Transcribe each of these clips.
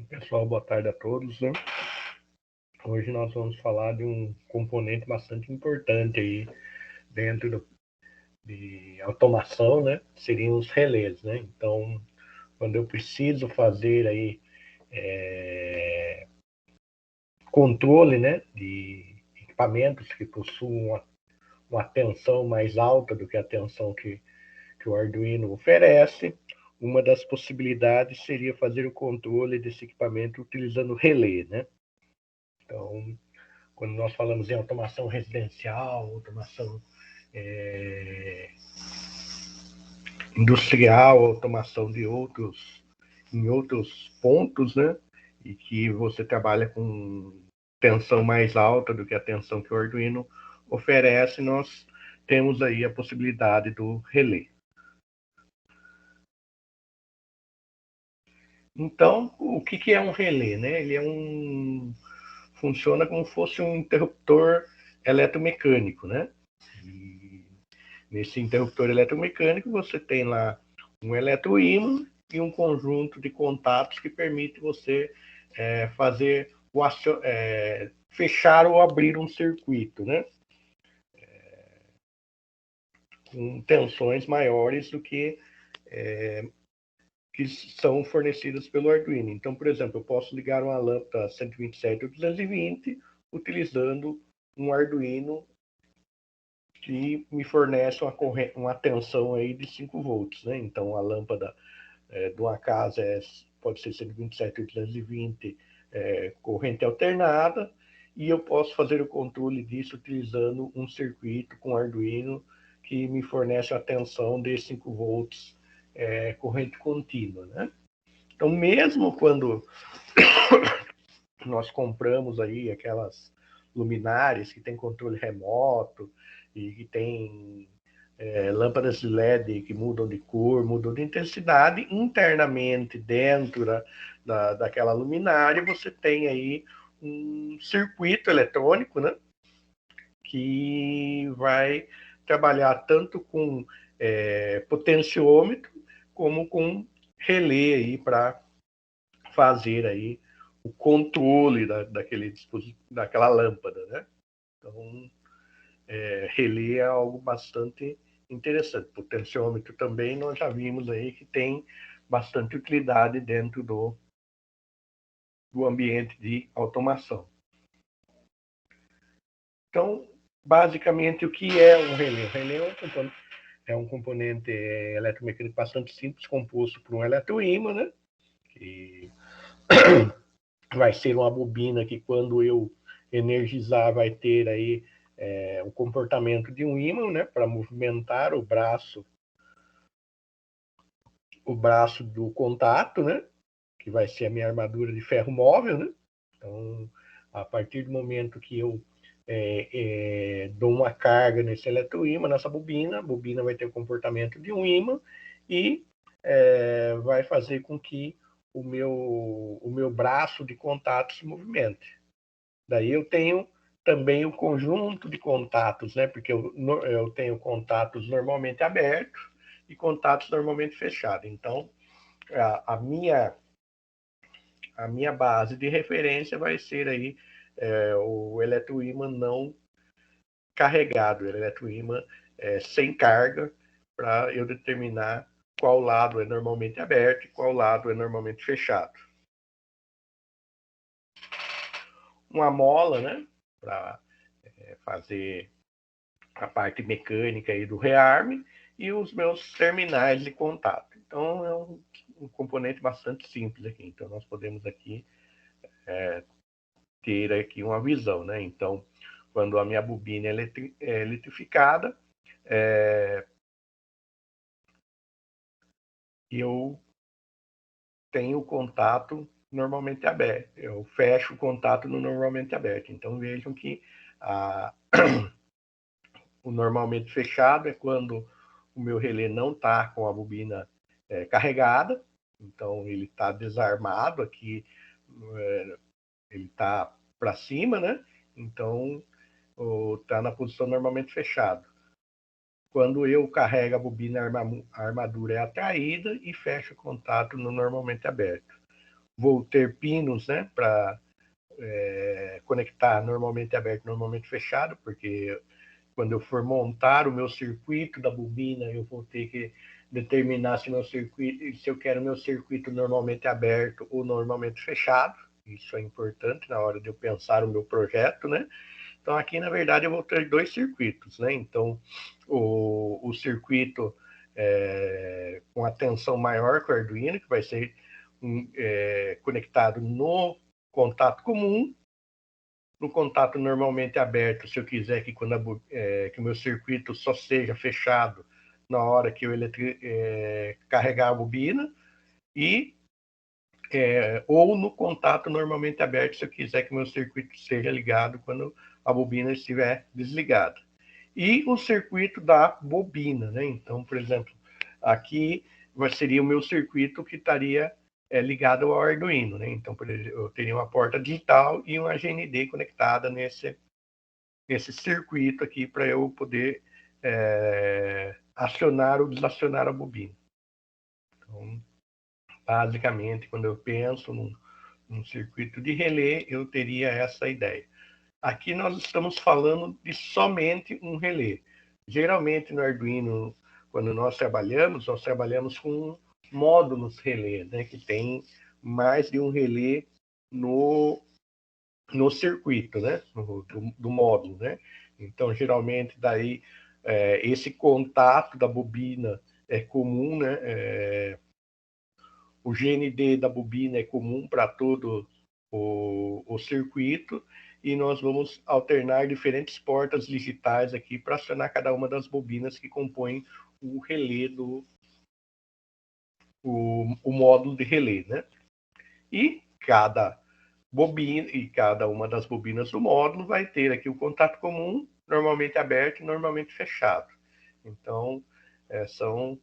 Pessoal, boa tarde a todos, né? Hoje nós vamos falar de um componente bastante importante aí dentro de automação, né? Seriam os relés, né? Então, quando eu preciso fazer aí controle, né, de equipamentos que possuem uma tensão mais alta do que a tensão que o Arduino oferece, uma das possibilidades seria fazer o controle desse equipamento utilizando relé, né? Então, quando nós falamos em automação residencial, automação industrial, automação em outros pontos, né? E que você trabalha com tensão mais alta do que a tensão que o Arduino oferece, nós temos aí a possibilidade do relé. Então, o que é um relé, né? Funciona como se fosse um interruptor eletromecânico, né? E nesse interruptor eletromecânico, você tem lá um eletroímã e um conjunto de contatos que permite você fazer fechar ou abrir um circuito, né? Com tensões maiores do que são fornecidas pelo Arduino. Então, por exemplo, eu posso ligar uma lâmpada 127 ou 220 utilizando um Arduino que me fornece uma tensão aí de 5 volts, né? Então, a lâmpada de uma casa pode ser 127 ou 220 corrente alternada, e eu posso fazer o controle disso utilizando um circuito com Arduino que me fornece a tensão de 5 volts corrente contínua, né? Então, mesmo quando nós compramos aí aquelas luminárias que tem controle remoto e que tem lâmpadas de LED que mudam de cor, mudam de intensidade, internamente dentro daquela luminária você tem aí um circuito eletrônico, né, que vai trabalhar tanto com potenciômetro como com relé aí para fazer aí o controle daquela lâmpada, né? Então, relé é algo bastante interessante. Potenciômetro também nós já vimos aí que tem bastante utilidade dentro do ambiente de automação. Então, basicamente, o que é um relé? O relé é um componente eletromecânico bastante simples, composto por um eletroímã, né? Que vai ser uma bobina que, quando eu energizar, vai ter aí o comportamento de um ímã, né, para movimentar o braço do contato, né, que vai ser a minha armadura de ferro móvel, né. Então, a partir do momento que eu dou uma carga nesse eletroímã, nessa bobina, a bobina vai ter o comportamento de um ímã e vai fazer com que o meu braço de contato se movimente. Daí eu tenho também o conjunto de contatos, né? Porque eu tenho contatos normalmente abertos e contatos normalmente fechados. Então, a, a minha, a minha base de referência vai ser aí o eletroímã não carregado, o eletroímã sem carga, para eu determinar qual lado é normalmente aberto e qual lado é normalmente fechado. Uma mola, né, para fazer a parte mecânica aí do rearme e os meus terminais de contato. Então, é um componente bastante simples aqui. Então, nós podemos aqui ter aqui uma visão, né? Então, quando a minha bobina é eletrificada, eu tenho o contato normalmente aberto. Eu fecho o contato no normalmente aberto. Então, vejam que o normalmente fechado é quando o meu relé não está com a bobina carregada, então ele está desarmado aqui, ele está para cima, né? Então está na posição normalmente fechado. Quando eu carrego a bobina, a armadura é atraída e fecho o contato no normalmente aberto. vou ter pinos, né, para conectar normalmente aberto, normalmente fechado, porque quando eu for montar o meu circuito da bobina, eu vou ter que determinar se meu circuito, se eu quero meu circuito normalmente aberto ou normalmente fechado. Isso é importante na hora de eu pensar o meu projeto, né? Então aqui na verdade eu vou ter dois circuitos, né? Então o circuito com a tensão maior que o Arduino, que vai ser conectado no contato comum, no contato normalmente aberto, se eu quiser que, que o meu circuito só seja fechado na hora que eu carregar a bobina, e ou no contato normalmente aberto, se eu quiser que o meu circuito seja ligado quando a bobina estiver desligada. E o circuito da bobina, né? Então, por exemplo, aqui seria o meu circuito que estaria ligado ao Arduino, né? Então, por exemplo, eu teria uma porta digital e uma GND conectada nesse circuito aqui para eu poder acionar ou desacionar a bobina. Então, basicamente, quando eu penso num circuito de relé, eu teria essa ideia. Aqui nós estamos falando de somente um relé. Geralmente no Arduino, quando nós trabalhamos com módulos relé, né, que tem mais de um relé no circuito, né, do módulo, né. Então, geralmente, daí, esse contato da bobina é comum, né, o GND da bobina é comum para todo o circuito, e nós vamos alternar diferentes portas digitais aqui para acionar cada uma das bobinas que compõem o relé o módulo de relé, né? E cada bobina e cada uma das bobinas do módulo vai ter aqui o contato comum, normalmente aberto e normalmente fechado. Então, são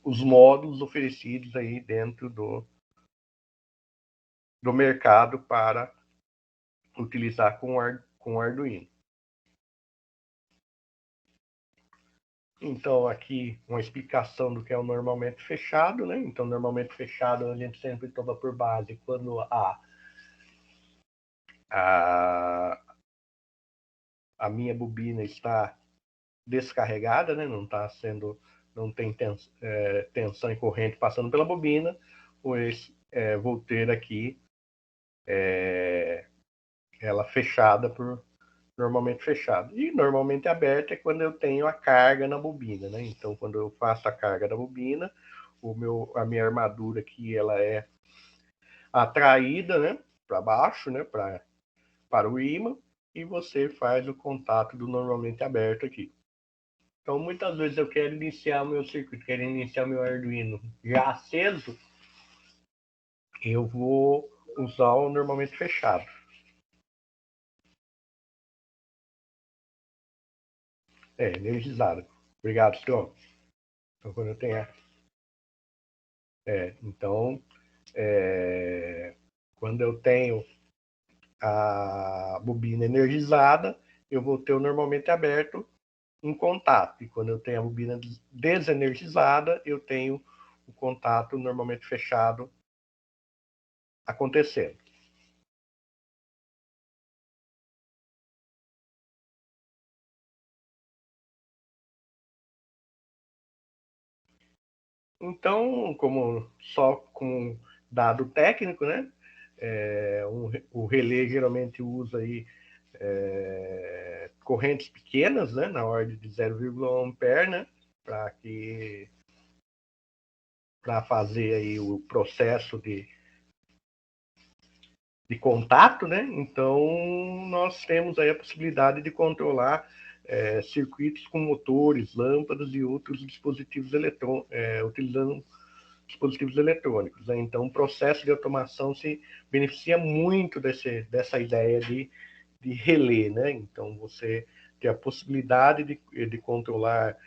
os módulos oferecidos aí dentro do mercado para utilizar com o Arduino. Então, aqui uma explicação do que é o normalmente fechado, né? Então, normalmente fechado a gente sempre toma por base quando a minha bobina está descarregada, né? Não tem tensão e corrente passando pela bobina, pois vou ter aqui ela fechada normalmente fechado. E normalmente aberto é quando eu tenho a carga na bobina, né? Então, quando eu faço a carga da bobina, a minha armadura aqui ela é atraída, né, para baixo, né, para o ímã, e você faz o contato do normalmente aberto aqui. Então, muitas vezes eu quero iniciar o meu circuito, quero iniciar o meu Arduino já aceso, eu vou usar o normalmente fechado. Energizado. Obrigado, Stone. Então, quando eu tenho então, quando eu tenho a bobina energizada, eu vou ter o normalmente aberto em contato. E quando eu tenho a bobina desenergizada, eu tenho o contato normalmente fechado acontecendo. Então, só com dado técnico, né? O relé geralmente usa aí correntes pequenas, né? Na ordem de 0,1 ampere, né? Para fazer aí o processo de contato, né? Então, nós temos aí a possibilidade de controlar circuitos com motores, lâmpadas e outros dispositivos utilizando dispositivos eletrônicos, né? Então, o processo de automação se beneficia muito dessa ideia de relé, né? Então, você tem a possibilidade de controlar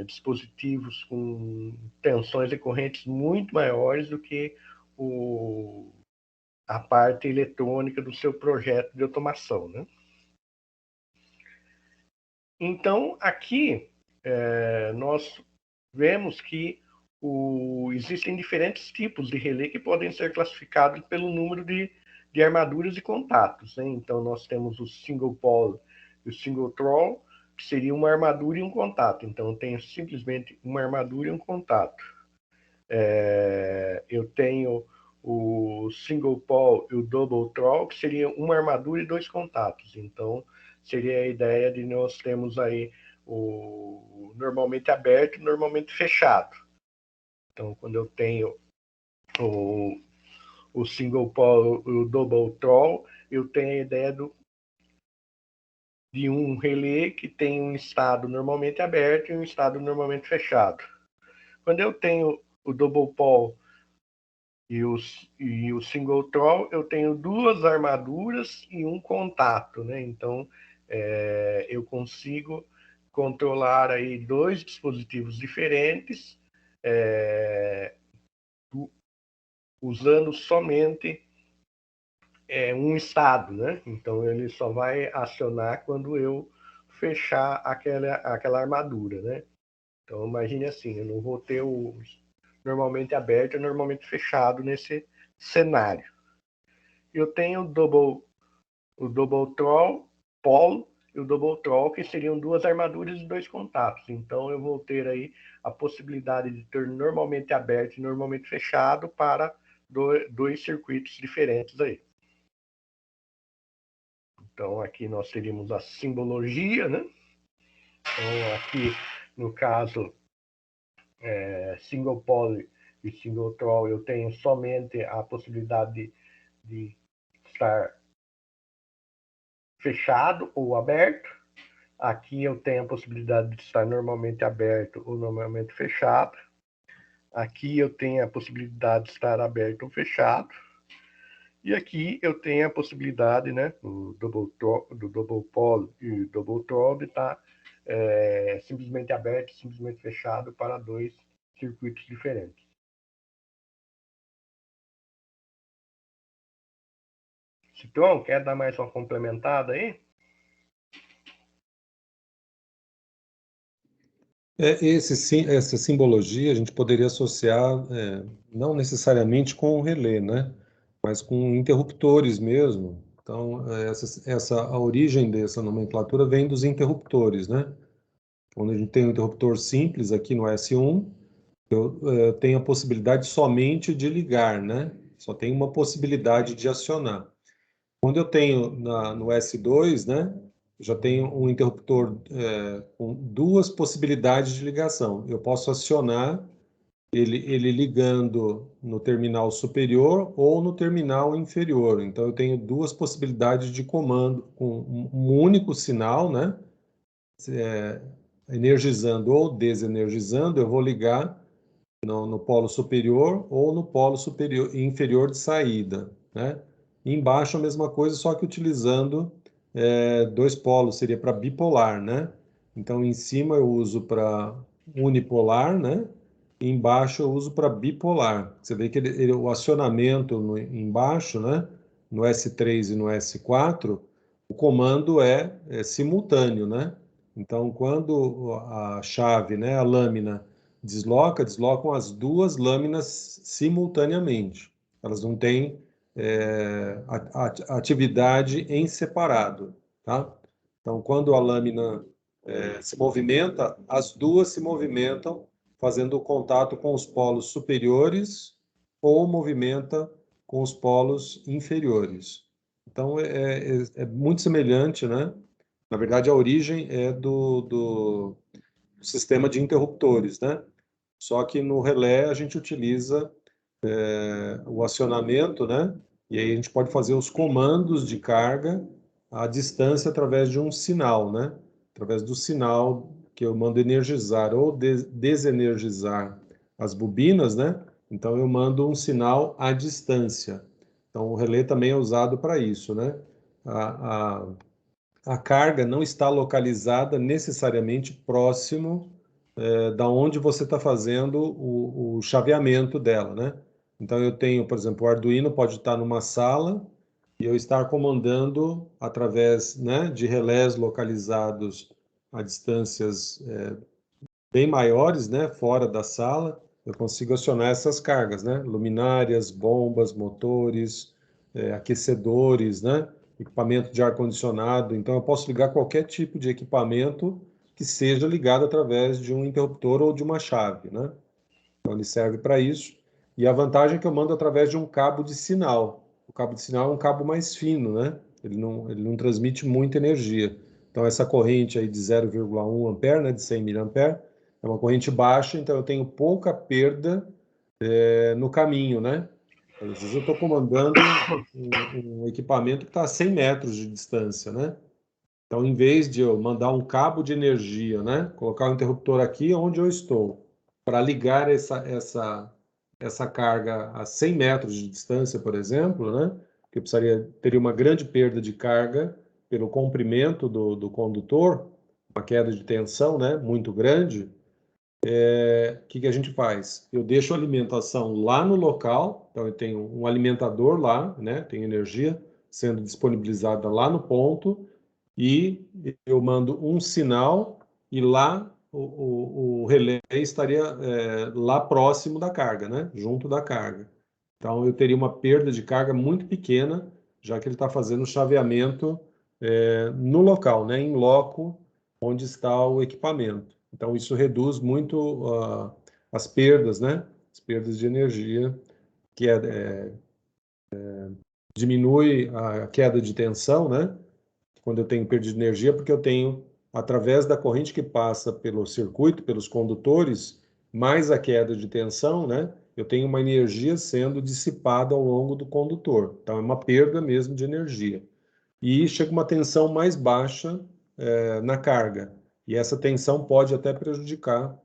dispositivos com tensões e correntes muito maiores do que a parte eletrônica do seu projeto de automação, né? Então, aqui nós vemos que existem diferentes tipos de relé que podem ser classificados pelo número de armaduras e contatos, né? Então, nós temos o single pole e o single troll, que seria uma armadura e um contato. Então, eu tenho simplesmente uma armadura e um contato. Eu tenho o single pole e o double troll, que seria uma armadura e dois contatos. Então, seria a ideia de nós termos aí o normalmente aberto e normalmente fechado. Então, quando eu tenho o single pole e o double troll, eu tenho a ideia de um relé que tem um estado normalmente aberto e um estado normalmente fechado. Quando eu tenho o double pole e o single troll, eu tenho duas armaduras e um contato, né? Então, eu consigo controlar aí dois dispositivos diferentes, usando somente um estado, né? Então ele só vai acionar quando eu fechar aquela armadura, né? Então imagine assim, eu não vou ter o normalmente aberto e normalmente fechado nesse cenário. Eu tenho o double troll, polo e o double troll, que seriam duas armaduras e dois contatos. Então eu vou ter aí a possibilidade de ter normalmente aberto e normalmente fechado para dois circuitos diferentes aí. Então, aqui nós teríamos a simbologia, né? Então, aqui, no caso, single poly e single troll, eu tenho somente a possibilidade de estar fechado ou aberto. Aqui eu tenho a possibilidade de estar normalmente aberto ou normalmente fechado. Aqui eu tenho a possibilidade de estar aberto ou fechado. E aqui eu tenho a possibilidade, né, do double pole e double troll, de estar simplesmente aberto, simplesmente fechado para dois circuitos diferentes. Citron, quer dar mais uma complementada aí? Essa simbologia a gente poderia associar não necessariamente com o relé, né? Mas com interruptores mesmo. Então, a origem dessa nomenclatura vem dos interruptores, né? Quando a gente tem um interruptor simples aqui no S1, eu tenho a possibilidade somente de ligar, né? Só tem uma possibilidade de acionar. Quando eu tenho no S2, né? Já tenho um interruptor com duas possibilidades de ligação. Eu posso acionar ele ligando no terminal superior ou no terminal inferior. Então, eu tenho duas possibilidades de comando com um único sinal, né? Energizando ou desenergizando, eu vou ligar no polo superior ou no polo superior inferior de saída, né? E embaixo a mesma coisa, só que utilizando dois polos, seria para bipolar, né? Então, em cima eu uso para unipolar, né? E embaixo eu uso para bipolar. Você vê que o acionamento embaixo, né? No S3 e no S4, o comando é simultâneo, né? Então, quando a chave, né, a lâmina deslocam as duas lâminas simultaneamente. Elas não têm atividade em separado, tá? Então, quando a lâmina se movimenta, as duas se movimentam fazendo contato com os polos superiores ou movimenta com os polos inferiores. Então, é muito semelhante, né? Na verdade, a origem é do sistema de interruptores, né? Só que no relé a gente utiliza o acionamento, né? E aí a gente pode fazer os comandos de carga à distância através de um sinal, né? Através do sinal que eu mando energizar ou desenergizar as bobinas, né? Então eu mando um sinal à distância. Então o relé também é usado para isso, né? A, a, a carga não está localizada necessariamente próximo da onde você está fazendo o chaveamento dela, né? Então eu tenho, por exemplo, o Arduino pode estar numa sala e eu estar comandando através, né, de relés localizados a distâncias bem maiores, né, fora da sala, eu consigo acionar essas cargas, né? Luminárias, bombas, motores, aquecedores, né? Equipamento de ar-condicionado. Então, eu posso ligar qualquer tipo de equipamento que seja ligado através de um interruptor ou de uma chave, né? Então, ele serve para isso. E a vantagem é que eu mando através de um cabo de sinal. O cabo de sinal é um cabo mais fino, né? Ele não transmite muita energia. Então, essa corrente aí de 0,1 ampere, né, de 100 miliampere, é uma corrente baixa, então eu tenho pouca perda no caminho, né? Às vezes eu estou comandando um equipamento que está a 100 metros de distância, né? Então, em vez de eu mandar um cabo de energia, né, colocar o interruptor aqui onde eu estou, para ligar essa carga a 100 metros de distância, por exemplo, né, que eu teria uma grande perda de carga pelo comprimento do condutor, uma queda de tensão, né, muito grande. O que a gente faz? Eu deixo a alimentação lá no local, então eu tenho um alimentador lá, né, tem energia sendo disponibilizada lá no ponto, e eu mando um sinal e lá o relé estaria lá próximo da carga, né? Junto da carga. Então eu teria uma perda de carga muito pequena, já que ele está fazendo o chaveamento no local, né? Em loco onde está o equipamento. Então isso reduz muito as perdas, né? As perdas de energia, que diminui a queda de tensão, né? Quando eu tenho perda de energia, porque eu tenho, através da corrente que passa pelo circuito, pelos condutores, mais a queda de tensão, né? Eu tenho uma energia sendo dissipada ao longo do condutor. Então, é uma perda mesmo de energia. E chega uma tensão mais baixa, na carga. E essa tensão pode até prejudicar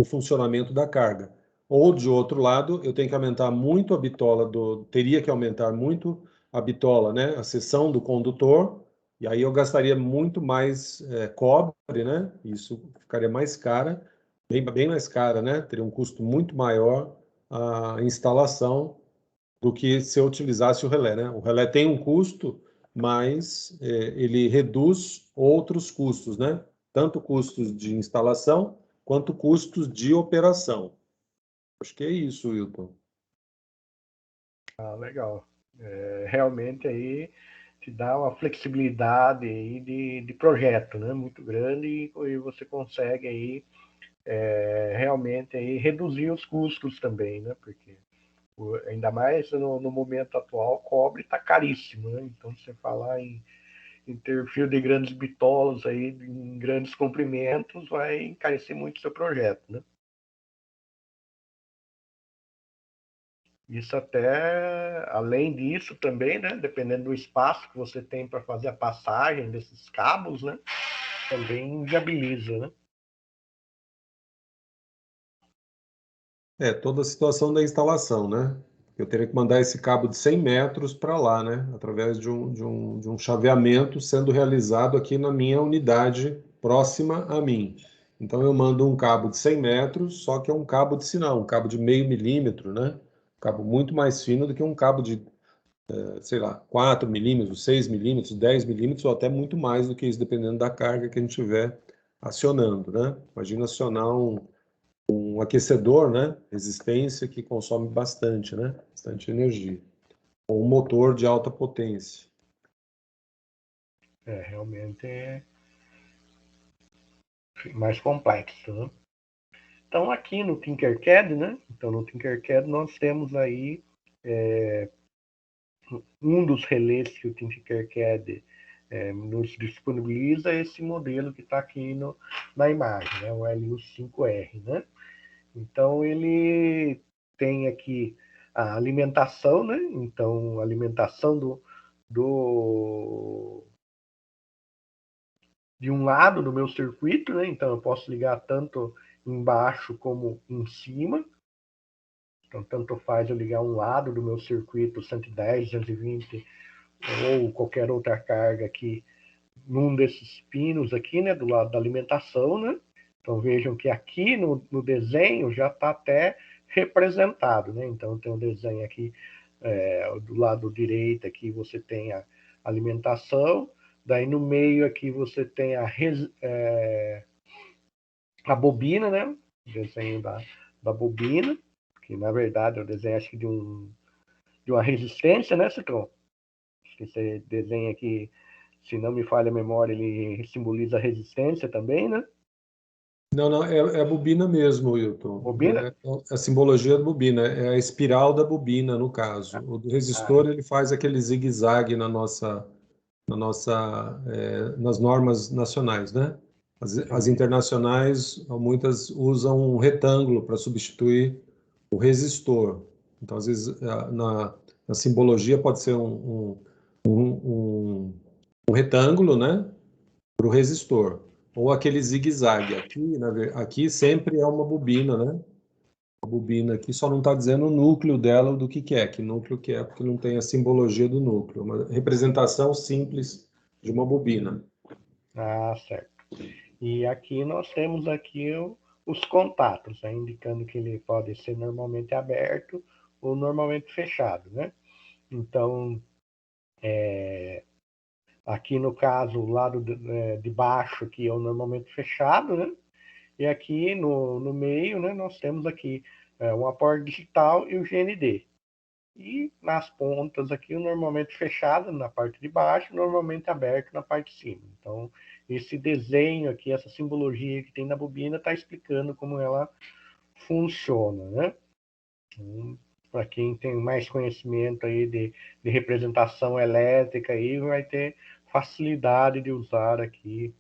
o funcionamento da carga. Ou, de outro lado, eu tenho que aumentar muito a bitola teria que aumentar muito a bitola, né? A seção do condutor, e aí eu gastaria muito mais cobre, né? Isso ficaria mais cara, bem mais cara, né? Teria um custo muito maior a instalação do que se eu utilizasse o relé, né? O relé tem um custo, mas ele reduz outros custos, né? Tanto custos de instalação quanto custos de operação. Acho que é isso, Wilton. Ah, legal. Realmente aí te dá uma flexibilidade aí de projeto, né? Muito grande e você consegue aí realmente aí reduzir os custos também, né? Porque ainda mais no momento atual, o cobre está caríssimo, né? Então, você falar em ter fio de grandes bitolas aí, em grandes comprimentos, vai encarecer muito o seu projeto, né? Isso até, além disso também, né? Dependendo do espaço que você tem para fazer a passagem desses cabos, né? Também viabiliza, né? Toda a situação da instalação, né? Eu teria que mandar esse cabo de 100 metros para lá, né? Através de um chaveamento sendo realizado aqui na minha unidade próxima a mim. Então eu mando um cabo de 100 metros, só que é um cabo de sinal, um cabo de meio milímetro, né? Um cabo muito mais fino do que um cabo de, sei lá, 4 milímetros, 6 milímetros, 10 milímetros, ou até muito mais do que isso, dependendo da carga que a gente estiver acionando, né? Imagina acionar um aquecedor, né? Resistência que consome bastante, né? Bastante energia. Ou um motor de alta potência. Realmente é mais complexo, né? Então, aqui no Tinkercad, né? Então, no Tinkercad nós temos aí um dos relés que o Tinkercad nos disponibiliza esse modelo que está aqui na imagem, né? O LU5R, né? Então, ele tem aqui a alimentação, né? Então, a alimentação do de um lado do meu circuito, né? Então, eu posso ligar tanto embaixo como em cima. Então, tanto faz eu ligar um lado do meu circuito 110, 220 ou qualquer outra carga aqui num desses pinos aqui, né, do lado da alimentação, né? Então vejam que aqui no desenho já está até representado, né? Então tem um desenho aqui do lado direito aqui você tem a alimentação, daí no meio aqui você tem a bobina, né? Desenho da bobina, que na verdade eu desenho acho que de uma resistência, né, Citron? Acho que você desenha aqui, se não me falha a memória, ele simboliza resistência também, né? Não, não, é a bobina mesmo, Wilton. Bobina? É a simbologia da bobina, é a espiral da bobina, no caso. O do Ah, resistor, ele faz aquele zigue-zague nas normas nacionais, né? As sim. internacionais, muitas usam um retângulo para substituir o resistor. Então, às vezes, na simbologia pode ser um retângulo, né? Para o resistor. Ou aquele zigue-zague. Aqui sempre é uma bobina, né? A bobina aqui só não está dizendo o núcleo dela, do que é, que núcleo que é, porque não tem a simbologia do núcleo. Uma representação simples de uma bobina. Ah, certo. E aqui nós temos aqui os contatos, né, indicando que ele pode ser normalmente aberto ou normalmente fechado, né? Então, aqui no caso, o lado de baixo aqui é o normalmente fechado, né? E aqui no meio, né, nós temos aqui uma porta digital e o GND. E nas pontas aqui, o normalmente fechado na parte de baixo, normalmente aberto na parte de cima. Então, esse desenho aqui, essa simbologia que tem na bobina, está explicando como ela funciona, né? Então, para quem tem mais conhecimento aí de representação elétrica, aí vai ter facilidade de usar aqui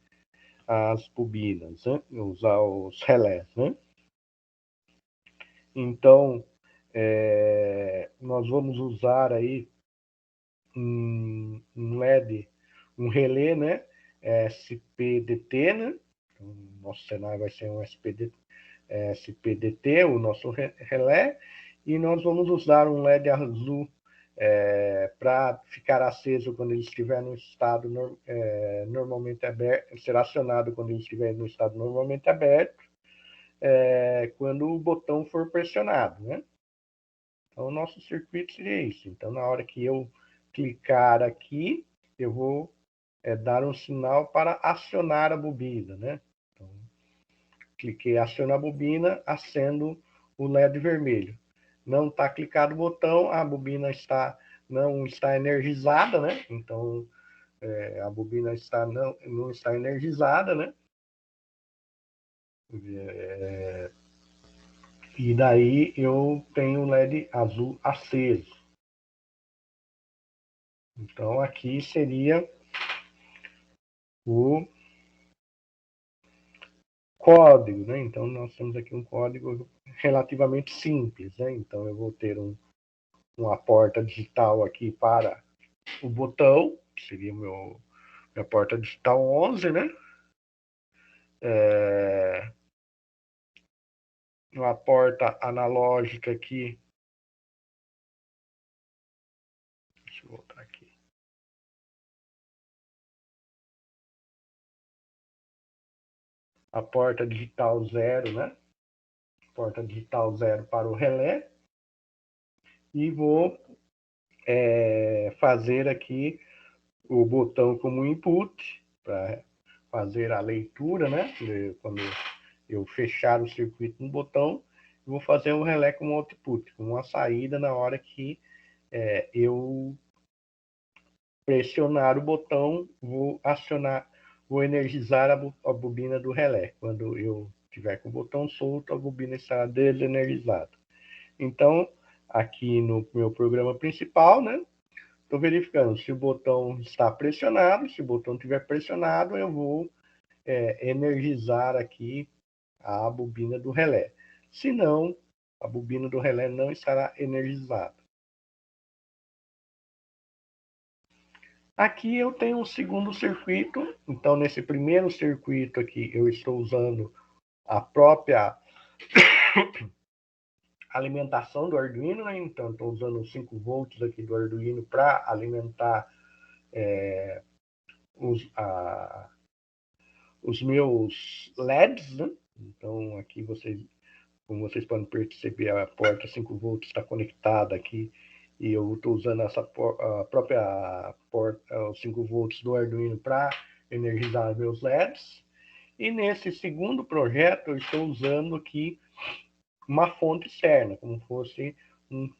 as bobinas, né? Usar os relés, né? Então, nós vamos usar aí um LED, um relé, né? SPDT, né? Então, nosso cenário vai ser um SPDT, o nosso relé, e nós vamos usar um LED azul para ficar aceso quando ele estiver no estado normalmente aberto, será acionado quando ele estiver no estado normalmente aberto, quando o botão for pressionado, né? Então, o nosso circuito seria isso. Então, na hora que eu clicar aqui, eu vou dar um sinal para acionar a bobina, né? Então, cliquei acionar a bobina, acendo o LED vermelho. Não está clicado o botão, a bobina não está energizada, né? Então, a bobina não está energizada, né? E daí eu tenho o LED azul aceso. Então, aqui seria o código, né? Então, nós temos aqui um código relativamente simples, né? Então, eu vou ter uma porta digital aqui para o botão, que seria minha porta digital 11, né? Uma porta analógica aqui. Deixa eu voltar aqui. A porta digital 0, né? Porta digital 0 para o relé. E vou fazer aqui o botão como input, para fazer a leitura, né? Quando eu fechar o circuito no botão, eu vou fazer o relé como output, como uma saída na hora que eu pressionar o botão, vou energizar a bobina do relé. Quando eu tiver com o botão solto, a bobina estará desenergizada. Então, aqui no meu programa principal, né? Estou verificando se o botão está pressionado. Se o botão estiver pressionado, eu vou energizar aqui a bobina do relé. Se não, a bobina do relé não estará energizada. Aqui eu tenho um segundo circuito. Então, nesse primeiro circuito aqui, eu estou usando a própria alimentação do Arduino, né? Então, estou usando 5 volts aqui do Arduino para alimentar os meus LEDs, né? Então, aqui como vocês podem perceber, a porta 5 volts está conectada aqui e eu estou usando a própria porta, os 5 volts do Arduino para energizar meus LEDs. E nesse segundo projeto, eu estou usando aqui uma fonte externa, como fosse um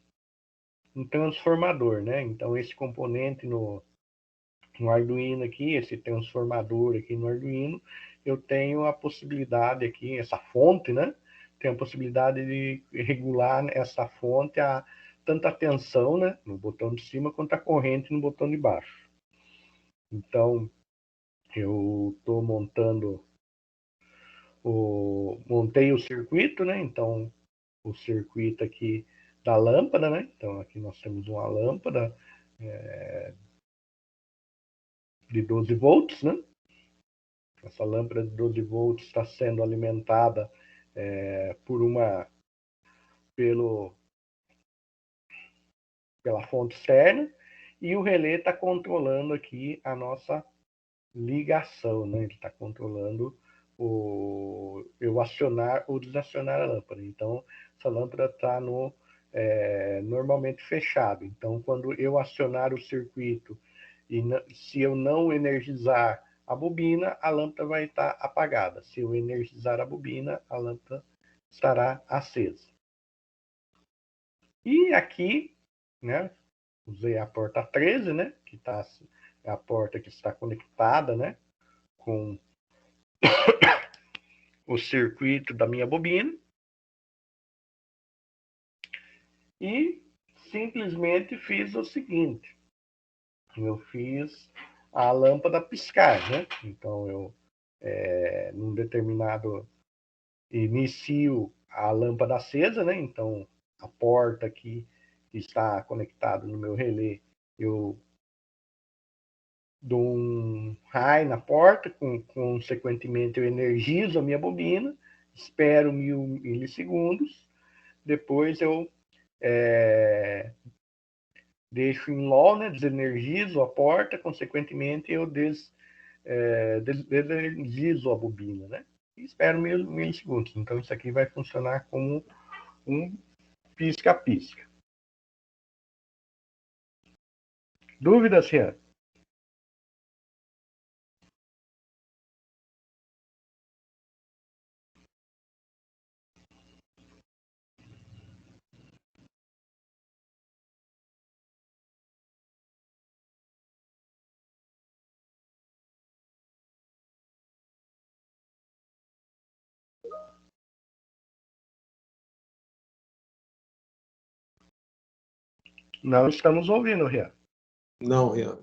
transformador, né? Então, esse componente no Arduino aqui, esse transformador aqui no Arduino, eu tenho a possibilidade aqui, essa fonte, né? Tenho a possibilidade de regular essa fonte a tanta tensão, né? No botão de cima, quanto a corrente no botão de baixo. Então, eu estou montei o circuito, né? Então, o circuito aqui da lâmpada, né? Então, aqui nós temos uma lâmpada de 12 volts, né? Essa lâmpada de 12 volts está sendo alimentada pela fonte externa, e o relé está controlando aqui a nossa ligação, né? Ele está controlando eu acionar ou desacionar a lâmpada. Então, essa lâmpada está normalmente fechado. Então, quando eu acionar o circuito e se eu não energizar a bobina, a lâmpada vai estar apagada. Se eu energizar a bobina, a lâmpada estará acesa. E aqui, né, usei a porta 13, né, que é a porta que está conectada, né, com o circuito da minha bobina, e simplesmente fiz o seguinte: eu fiz a lâmpada piscar, né? Então eu num determinado inicio a lâmpada acesa, né? Então a porta aqui que está conectada no meu relé, eu dou um high na porta, consequentemente eu energizo a minha bobina, espero 1000 milissegundos, depois eu deixo em low, né, desenergizo a porta, consequentemente eu desenergizo a bobina, né, e espero 1000 milissegundos. Então isso aqui vai funcionar como um pisca-pisca. Dúvidas, Rian? Não estamos ouvindo, Rian. Não, Rian.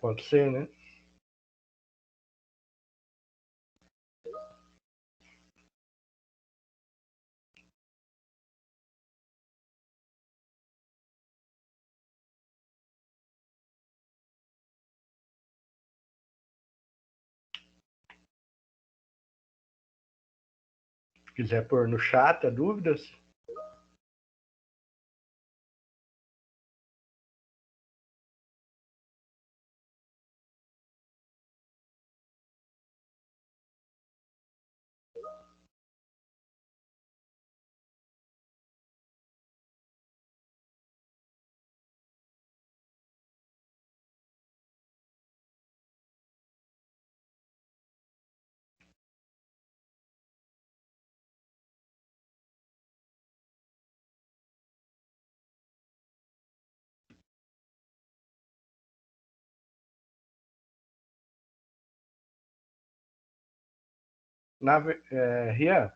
Pode ser, né? Se quiser pôr no chat as dúvidas. Rian,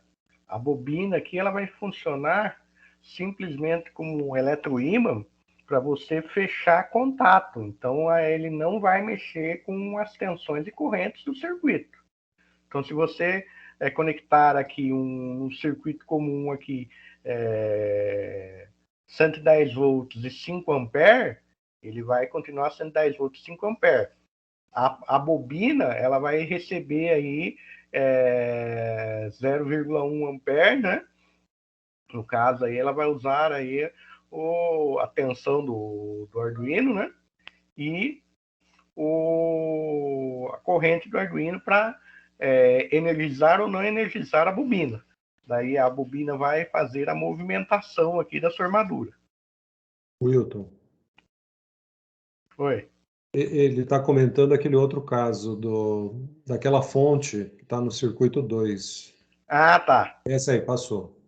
a bobina aqui ela vai funcionar simplesmente como um eletroímã para você fechar contato. Então, ele não vai mexer com as tensões e correntes do circuito. Então, se você conectar aqui um circuito comum aqui, 110 volts e 5 amperes, ele vai continuar 110 volts e 5 amperes. A bobina ela vai receber aí 0,1 ampere, né? No caso aí ela vai usar aí a tensão do Arduino, né? E a corrente do Arduino para energizar ou não energizar a bobina. Daí a bobina vai fazer a movimentação aqui da sua armadura. Wilton. Oi. Ele está comentando aquele outro caso daquela fonte que está no circuito 2. Ah, tá. Essa aí, passou.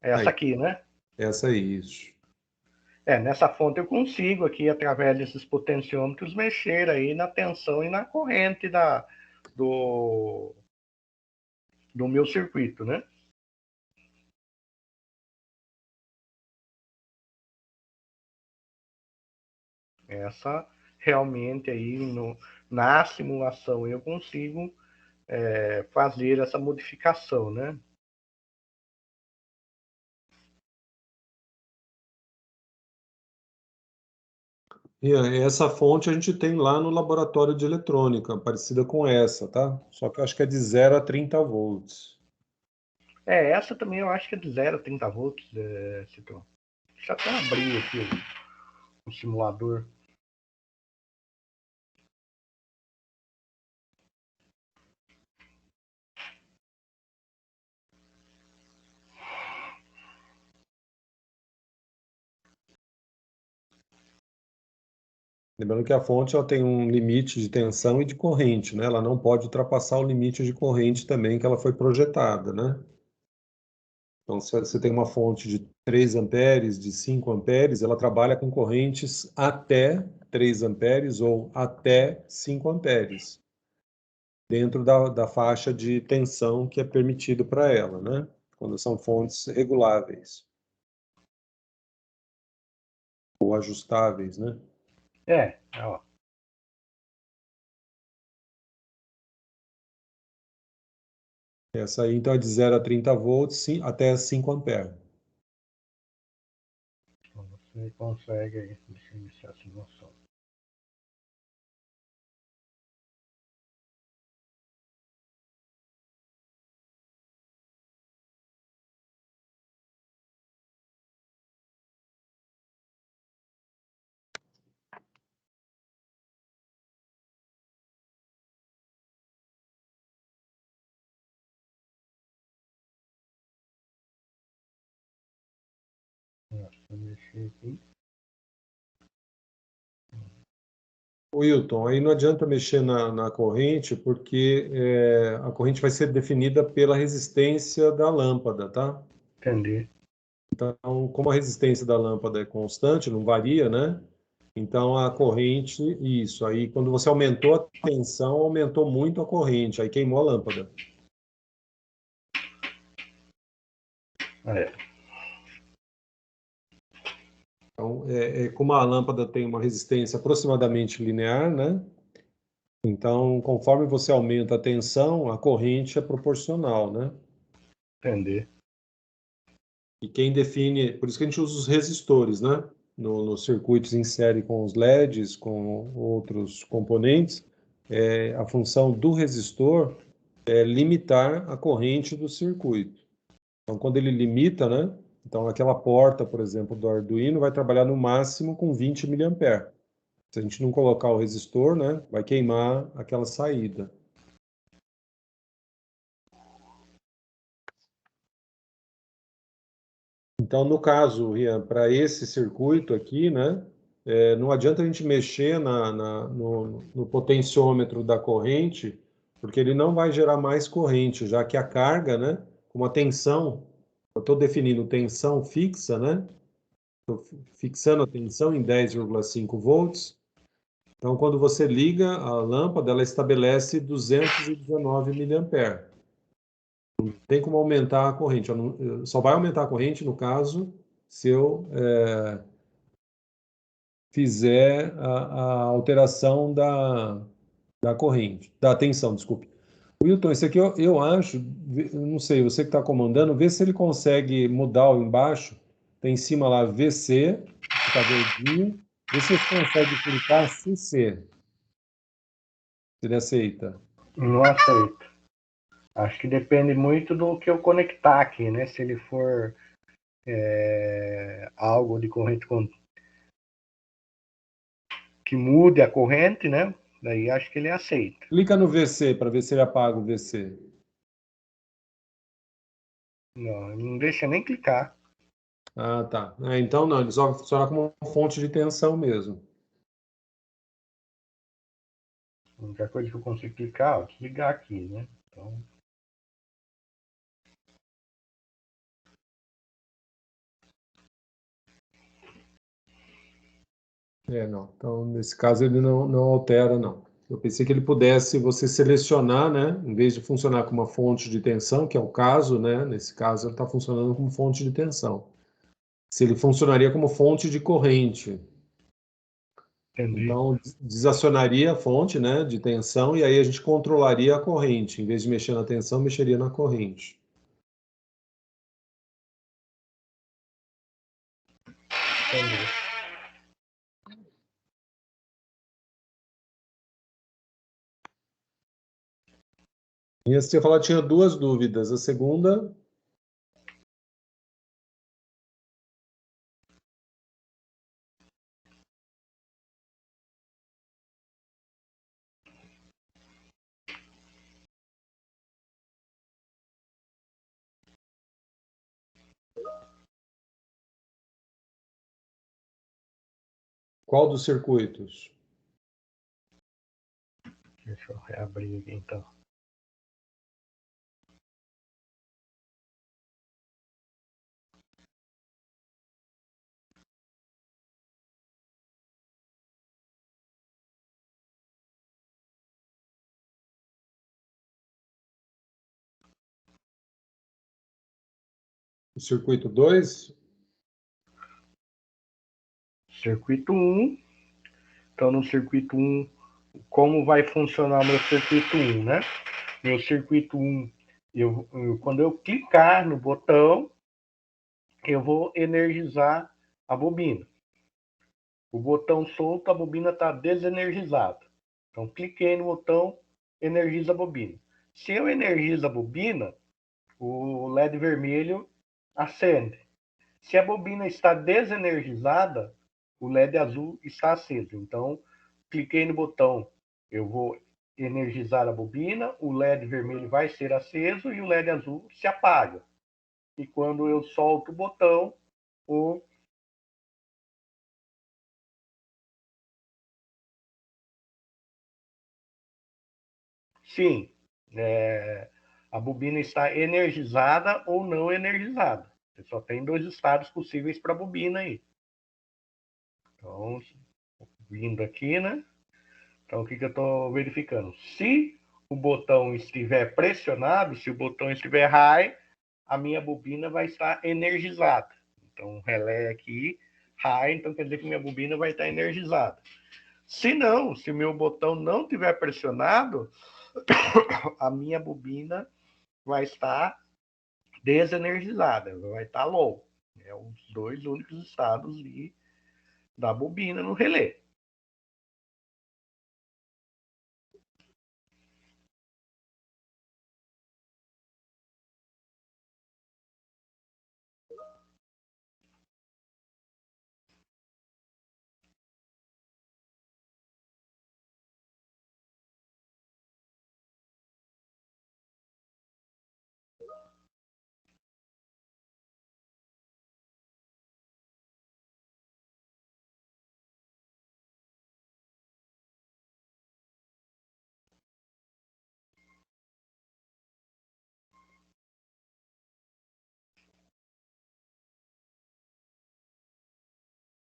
Essa Aí. aqui, né? Essa aí, isso. Nessa fonte eu consigo aqui, através desses potenciômetros, mexer aí na tensão e na corrente do meu circuito, né? Essa realmente aí na simulação eu consigo fazer essa modificação, né? E essa fonte a gente tem lá no laboratório de eletrônica, parecida com essa, tá? Só que eu acho que é de 0 a 30 volts. Essa também eu acho que é de 0 a 30 volts, Citron. Deixa eu até abrir aqui o simulador. Lembrando que a fonte ela tem um limite de tensão e de corrente, né? Ela não pode ultrapassar o limite de corrente também que ela foi projetada, né? Então, se você tem uma fonte de 3 amperes, de 5 amperes, ela trabalha com correntes até 3 amperes ou até 5 amperes, dentro da faixa de tensão que é permitido para ela, né? Quando são fontes reguláveis ou ajustáveis, né? Ó. Essa aí, então, é de 0 a 30 volts até 5 amperes. Você consegue aí, deixa eu iniciar a simulação. Deixa eu mexer aqui. Wilton, aí não adianta mexer na corrente, porque a corrente vai ser definida pela resistência da lâmpada, tá? Entendi. Então, como a resistência da lâmpada é constante, não varia, né? Então, a corrente, isso. Aí, quando você aumentou a tensão, aumentou muito a corrente, aí queimou a lâmpada. É. Então, como a lâmpada tem uma resistência aproximadamente linear, né? Então, conforme você aumenta a tensão, a corrente é proporcional, né? Entendi. E quem define, por isso que a gente usa os resistores, né? Nos circuitos em série com os LEDs, com outros componentes, a função do resistor é limitar a corrente do circuito. Então, quando ele limita, né? Então, aquela porta, por exemplo, do Arduino vai trabalhar no máximo com 20 mA. Se a gente não colocar o resistor, né? Vai queimar aquela saída. Então, no caso, Rian, para esse circuito aqui, né, não adianta a gente mexer no potenciômetro da corrente, porque ele não vai gerar mais corrente, já que a carga, né, com a tensão, eu estou definindo tensão fixa, né, estou fixando a tensão em 10,5 volts. Então, quando você liga a lâmpada, ela estabelece 219 mA. Não tem como aumentar a corrente. Só vai aumentar a corrente, no caso, se eu fizer a alteração da corrente, da tensão, desculpe. Wilton, esse aqui eu acho, eu não sei, você que está comandando, vê se ele consegue mudar o embaixo, tem em cima lá VC, que está verdinho, vê se você consegue clicar CC, se ele aceita. Não aceito. Acho que depende muito do que eu conectar aqui, né? Se ele for algo de corrente que mude a corrente, né? Daí acho que ele aceita. Clica no VC para ver se ele apaga o VC. Não, ele não deixa nem clicar. Ah, tá. Então não, ele só funciona como uma fonte de tensão mesmo. A única coisa que eu consigo clicar, ó, desligar aqui, né? Então, Não. Então, nesse caso, ele não altera, não. Eu pensei que ele pudesse você selecionar, né? Em vez de funcionar como uma fonte de tensão, que é o caso, né? Nesse caso, ele está funcionando como fonte de tensão. Se ele funcionaria como fonte de corrente. entendi. Então, desacionaria a fonte, né, de tensão e aí a gente controlaria a corrente. Em vez de mexer na tensão, mexeria na corrente. Entendi. E você tinha falado que tinha duas dúvidas. A segunda, qual dos circuitos? Deixa eu reabrir aqui então. O circuito 2? Circuito 1. Então, no circuito 1, como vai funcionar o meu circuito 1, né? Meu circuito 1, quando eu clicar no botão, eu vou energizar a bobina. O botão solto, a bobina está desenergizada. Então, cliquei no botão, energiza a bobina. Se eu energizo a bobina, o LED vermelho acende. Se a bobina está desenergizada, o LED azul está aceso. Então, cliquei no botão, eu vou energizar a bobina, o LED vermelho vai ser aceso e o LED azul se apaga. E quando eu solto o botão, o sim, a bobina está energizada ou não energizada. Você só tem dois estados possíveis para a bobina aí. Então, vindo aqui, né? Então, o que eu estou verificando? Se o botão estiver pressionado, se o botão estiver high, a minha bobina vai estar energizada. Então, relé aqui, high, então quer dizer que minha bobina vai estar energizada. Se não, se o meu botão não estiver pressionado, a minha bobina vai estar desenergizada, vai estar low. É os dois únicos estados da bobina no relé.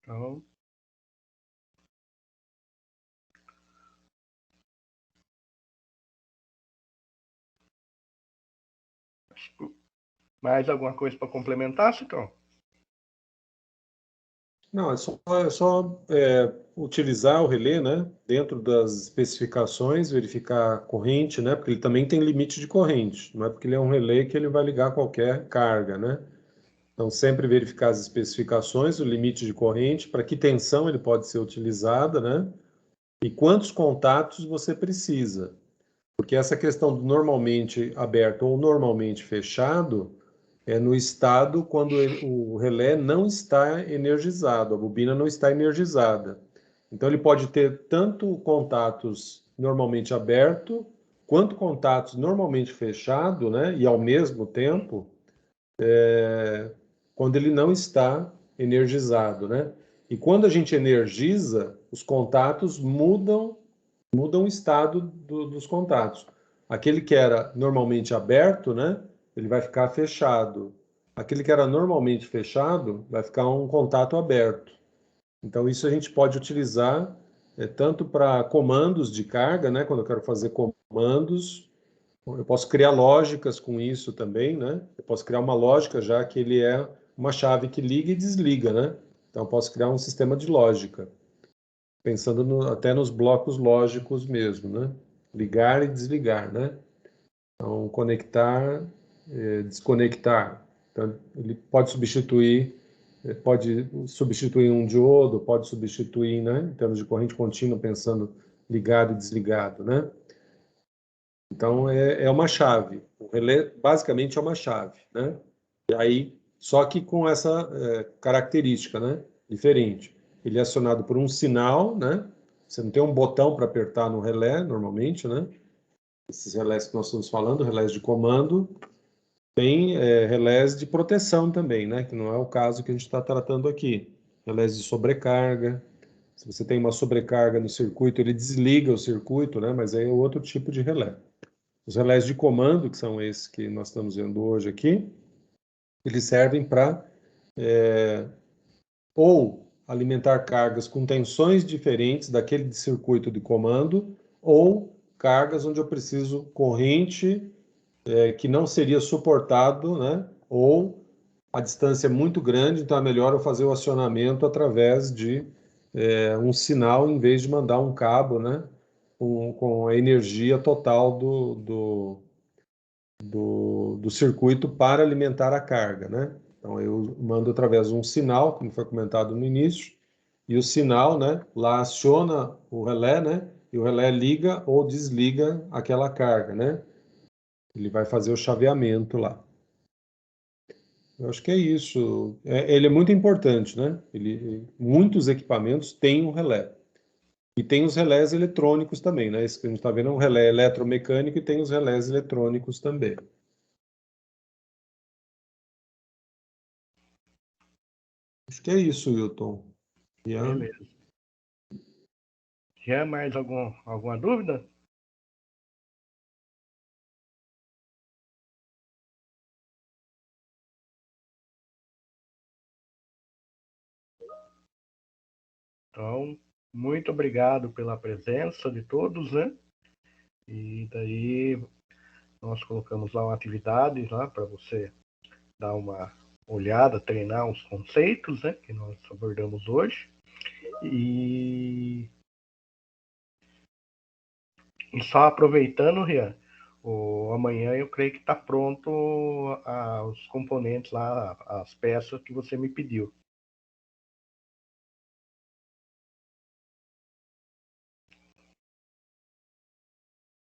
Então, mais alguma coisa para complementar, Citron? Não, utilizar o relé, né, dentro das especificações, verificar a corrente, né, porque ele também tem limite de corrente. Não é porque ele é um relé que ele vai ligar qualquer carga, né? Então, sempre verificar as especificações, o limite de corrente, para que tensão ele pode ser utilizada, né? E quantos contatos você precisa. Porque essa questão do normalmente aberto ou normalmente fechado é no estado quando o relé não está energizado, a bobina não está energizada. Então ele pode ter tanto contatos normalmente aberto, quanto contatos normalmente fechado, né? E ao mesmo tempo, quando ele não está energizado, né? E quando a gente energiza, os contatos mudam o estado dos contatos. Aquele que era normalmente aberto, né? Ele vai ficar fechado. Aquele que era normalmente fechado vai ficar um contato aberto. Então, isso a gente pode utilizar tanto para comandos de carga, né? Quando eu quero fazer comandos, eu posso criar lógicas com isso também, né? Eu posso criar uma lógica já que ele é uma chave que liga e desliga, né? Então, eu posso criar um sistema de lógica, pensando até nos blocos lógicos mesmo, né? Ligar e desligar, né? Então, conectar, desconectar. Então, ele pode substituir um diodo, pode substituir, né? Em termos de corrente contínua, pensando ligado e desligado, né? Então, é uma chave. O relé, basicamente, é uma chave, né? E aí, só que com essa característica, né? Diferente. Ele é acionado por um sinal, né? Você não tem um botão para apertar no relé, normalmente, né? Esses relés que nós estamos falando, relés de comando, tem relés de proteção também, né? Que não é o caso que a gente está tratando aqui. Relés de sobrecarga. Se você tem uma sobrecarga no circuito, ele desliga o circuito, né? Mas aí é outro tipo de relé. Os relés de comando, que são esses que nós estamos vendo hoje aqui, eles servem para ou alimentar cargas com tensões diferentes daquele de circuito de comando, ou cargas onde eu preciso corrente que não seria suportado, né? Ou a distância é muito grande, então é melhor eu fazer o acionamento através de um sinal em vez de mandar um cabo, né? Com a energia total do circuito para alimentar a carga, né? Então eu mando através de um sinal, como foi comentado no início, e o sinal, né, lá aciona o relé, né? E o relé liga ou desliga aquela carga, né? Ele vai fazer o chaveamento lá. Eu acho que é isso. Ele é muito importante, né? Muitos equipamentos têm um relé. E tem os relés eletrônicos também, né? Isso que a gente está vendo é um relé eletromecânico e tem os relés eletrônicos também. Acho que é isso, Wilton. Ian? Beleza. Já mais alguma dúvida? Então, muito obrigado pela presença de todos, né? E daí nós colocamos lá uma atividade lá para você dar uma olhada, treinar uns conceitos, né, que nós abordamos hoje. E só aproveitando, Rian, amanhã eu creio que está pronto os componentes lá, as peças que você me pediu.